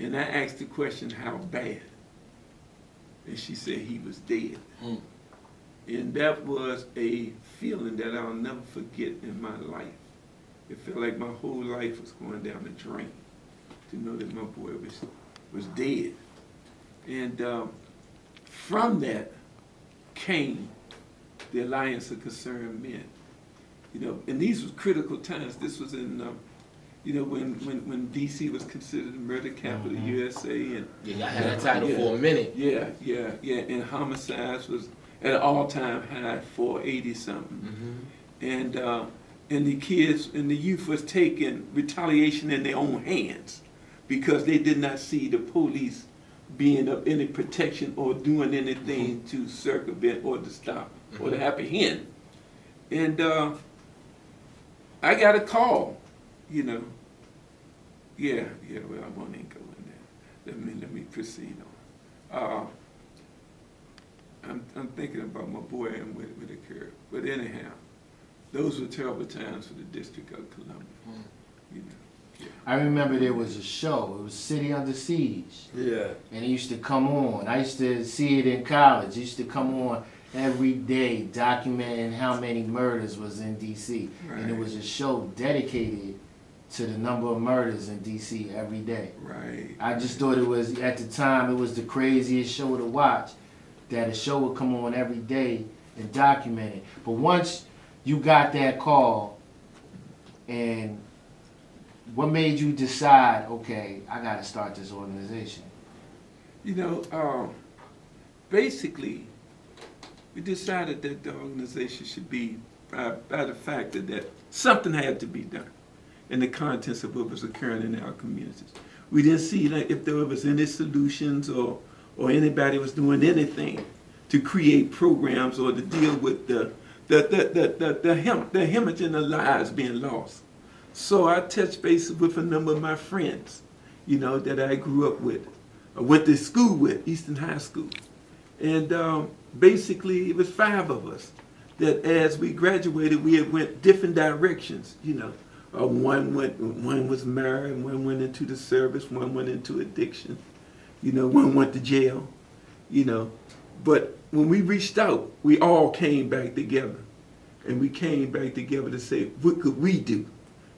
And I asked the question, how bad? And she said he was dead. Mm. And that was a feeling that I'll never forget in my life. It felt like my whole life was going down the drain to know that my boy was dead. And from that came the Alliance of Concerned Men. You know, and these were critical times. This was in, you know, when D.C. was considered the murder capital of USA. And yeah, I had that title for a minute. Yeah. And homicides was at an all-time high, 480-something. Mm-hmm. And the kids and the youth was taking retaliation in their own hands because they did not see the police being of any protection or doing anything to circumvent or to stop or to apprehend. And I got a call, you know. Yeah, well, I won't even go in there. Let me proceed on. I'm thinking about my boy and what occurred. But anyhow, those were terrible times for the District of Columbia. You know. Yeah. I remember there was a show. It was City Under Siege. Yeah. And it used to come on. I used to see it in college. It used to come on every day, documenting how many murders was in D.C. Right. And it was a show dedicated to the number of murders in D.C. every day. Right. I just thought it was, at the time, it was the craziest show to watch, that a show would come on every day and document it. But once you got that call, and what made you decide, okay, I got to start this organization? You know, basically, we decided that the organization should be by the fact that something had to be done in the contents of what was occurring in our communities. We didn't see like, if there was any solutions or anybody was doing anything to create programs or to deal with the hemorrhage in the lives being lost. So I touched base with a number of my friends, you know, that I grew up with, I went to school with, Eastern High School. And basically it was 5 of us that as we graduated, we had went different directions, you know. One was married, one went into the service, one went into addiction, you know, one went to jail, you know. But when we reached out, we all came back together. And we came back together to say, what could we do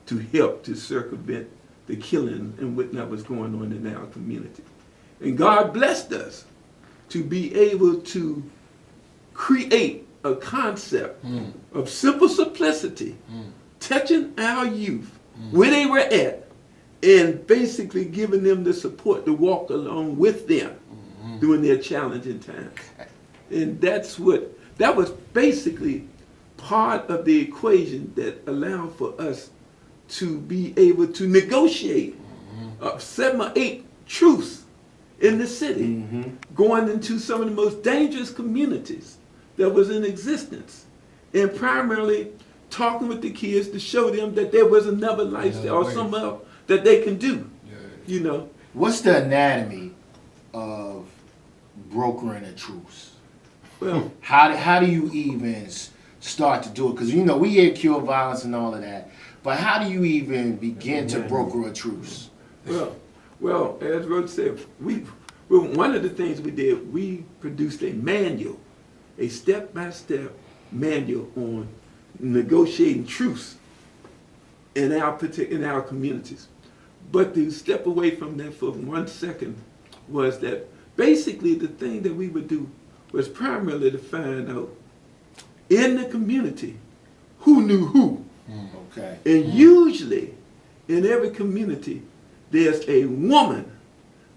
to help to circumvent the killing and whatnot was going on in our community? And God blessed us to be able to create a concept of simple simplicity, touching our youth where they were at, and basically giving them the support to walk along with them during their challenging times. And that was basically part of the equation that allowed for us to be able to negotiate 7 or 8 truths in the city, going into some of the most dangerous communities that was in existence, and primarily talking with the kids to show them that there was another lifestyle or something else that they can do, you know. What's the anatomy of brokering a truce? Well, how do you even start to do it? Because, you know, we hear cure violence and all of that, but how do you even begin to broker a truce? Well, as Roach said, one of the things we did, we produced a manual, a step-by-step manual on negotiating truce in our communities. But to step away from that for 1 second was that basically the thing that we would do was primarily to find out in the community who knew who. Okay. And usually in every community there's a woman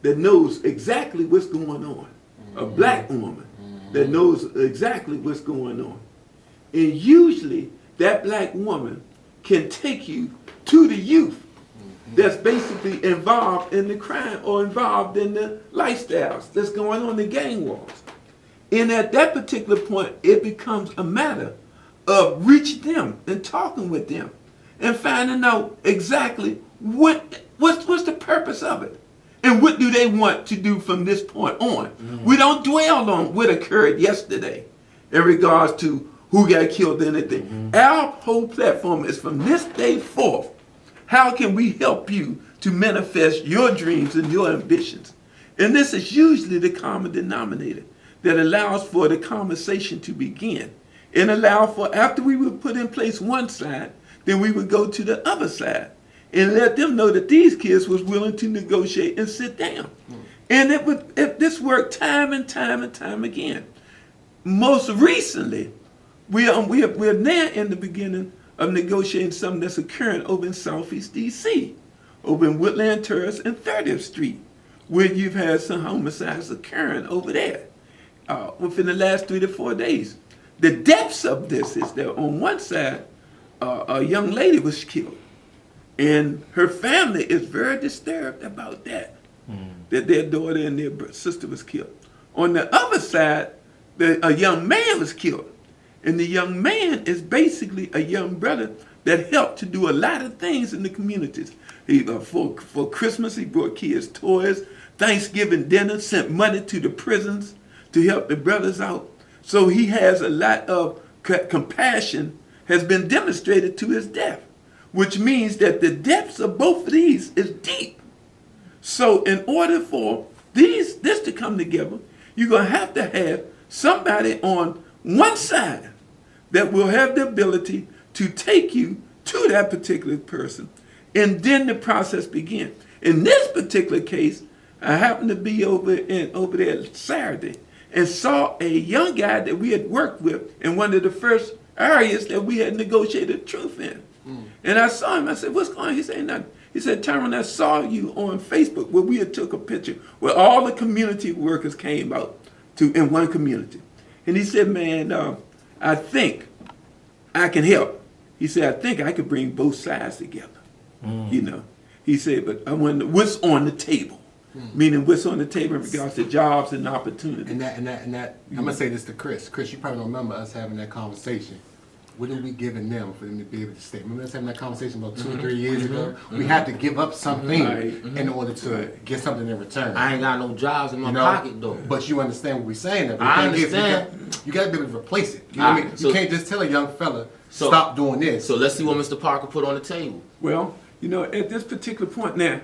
that knows exactly what's going on, a black woman that knows exactly what's going on. And usually that black woman can take you to the youth that's basically involved in the crime or involved in the lifestyles that's going on, the gang wars. And at that particular point, it becomes a matter of reaching them and talking with them and finding out exactly what's the purpose of it and what do they want to do from this point on. We don't dwell on what occurred yesterday in regards to who got killed or anything. Our whole platform is from this day forth, how can we help you to manifest your dreams and your ambitions. And this is usually the common denominator that allows for the conversation to begin and allow for, after we would put in place one side, then we would go to the other side and let them know that these kids was willing to negotiate and sit down. And this worked time and time and time again. Most recently, we're now in the beginning of negotiating something that's occurring over in Southeast DC, over in Woodland Terrace and 30th Street, where you've had some homicides occurring over there within the last 3 to 4 days. The depths of this is that on one side, a young lady was killed, and her family is very disturbed about that, that their daughter and their sister was killed. On the other side, a young man was killed, and the young man is basically a young brother that helped to do a lot of things in the communities. For Christmas, he brought kids toys, Thanksgiving dinner, sent money to the prisons to help the brothers out. So he has a lot of compassion has been demonstrated to his death, which means that the depths of both of these is deep. So in order for this to come together, you're going to have somebody on one side that will have the ability to take you to that particular person, and then the process begins. In this particular case, I happened to be over there Saturday and saw a young guy that we had worked with in one of the first areas that we had negotiated truth in. And I saw him. I said, "What's going on?" He said, "Nothing." He said, "Tyrone, I saw you on Facebook where we had took a picture where all the community workers came out in one community." And he said, "Man, I think I can help." He said, "I think I could bring both sides together." You know, he said, "But I wonder what's on the table." Meaning what's on the table in regards to jobs and opportunity. And that I'm gonna say this to Chris. Chris, you probably don't remember us having that conversation. What are we giving them for them to be able to stay? Remember us having that conversation about 2 or 3 years ago? We had to give up something in order to get something in return. I ain't got no jobs in my pocket though. But you understand what we're saying. Though. I understand. You got to be able to replace it. You know what I mean? You can't just tell a young fella, stop doing this. So let's see what Mr. Parker put on the table. Well, you know, at this particular point now,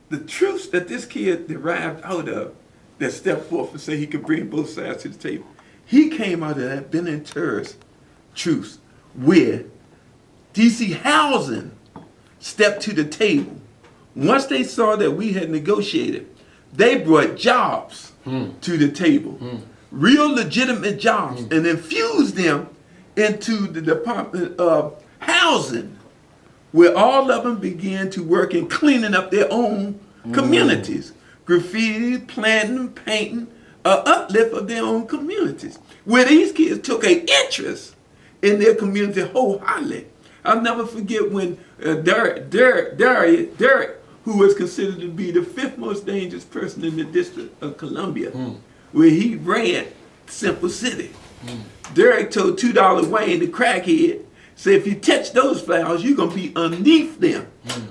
the truths that this kid derived out of, that stepped forth and said he could bring both sides to the table, he came out of that Ben and Terrace truths, where DC Housing stepped to the table. Once they saw that we had negotiated, they brought jobs to the table, real legitimate jobs, and infused them into the Department of Housing, where all of them began to work in cleaning up their own communities, graffiti, planting, painting, uplift of their own communities, where these kids took an interest in their community wholeheartedly. I'll never forget when Derek, who was considered to be the 5th most dangerous person in the District of Columbia, where he ran Simple City. Derek told $2 Wayne, the crackhead, say, if you touch those flowers, you're going to be underneath them.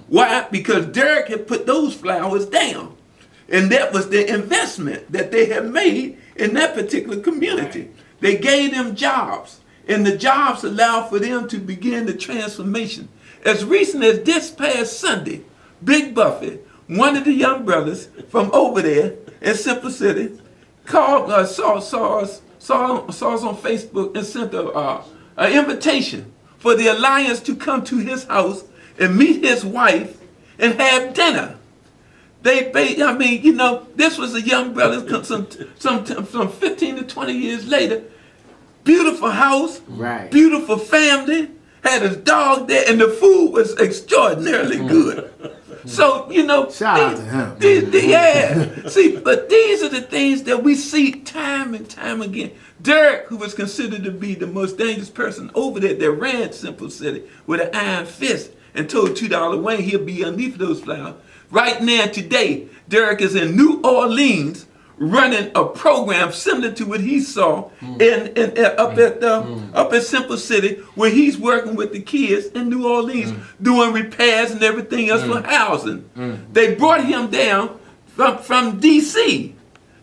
Why? Because Derek had put those flowers down. And that was the investment that they had made in that particular community. They gave them jobs. And the jobs allowed for them to begin the transformation. As recent as this past Sunday, Big Buffett, one of the young brothers from over there in Simple City, saw us on Facebook and sent an invitation for the Alliance to come to his house and meet his wife and have dinner. This was a young brother, some 15 to 20 years later. Beautiful house, beautiful family, had his dog there, and the food was extraordinarily good. So, shout out to him. See, but these are the things that we see time and time again. Derek, who was considered to be the most dangerous person over there that ran Simple City with an iron fist and told $2 Wayne he'll be underneath those flowers. Right now, today, Derek is in New Orleans running a program similar to what he saw up at Simple City, where he's working with the kids in New Orleans, doing repairs and everything else for housing. They brought him down from DC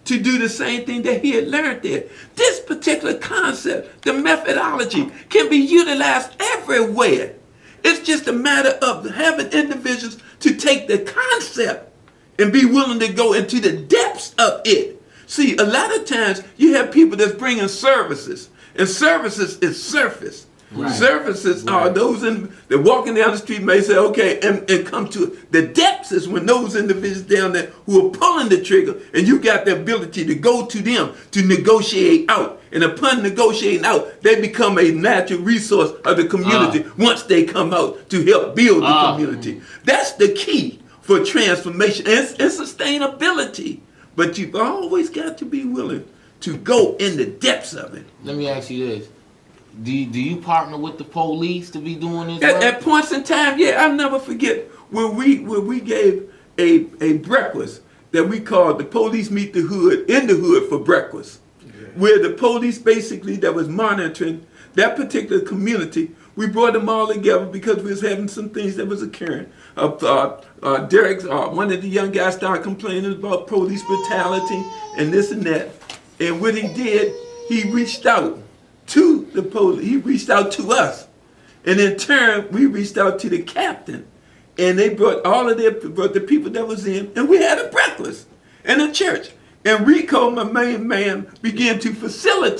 to do the same thing that he had learned there. This particular concept, the methodology, can be utilized everywhere. It's just a matter of having individuals to take the concept and be willing to go into the depths of it. See, a lot of times you have people that's bringing services, and services is surface. Right. Services are those that walking down the street may say, okay, and come to it. The depths is when those individuals down there who are pulling the trigger, and you got the ability to go to them to negotiate out. And upon negotiating out, they become a natural resource of the community once they come out to help build the community. That's the key for transformation and sustainability. But you've always got to be willing to go in the depths of it. Let me ask you this. Do you partner with the police to be doing this? At points in time, yeah, I'll never forget when we gave a breakfast that we called the Police Meet the Hood in the Hood for breakfast, where the police basically that was monitoring that particular community, we brought them all together because we was having some things that was occurring. Derek, one of the young guys started complaining about police brutality and this and that. And what he did, he reached out to the police. He reached out to us. And in turn, we reached out to the captain. And they brought brought the people that was in, and we had a breakfast in a church. And Rico, my main man, began to facilitate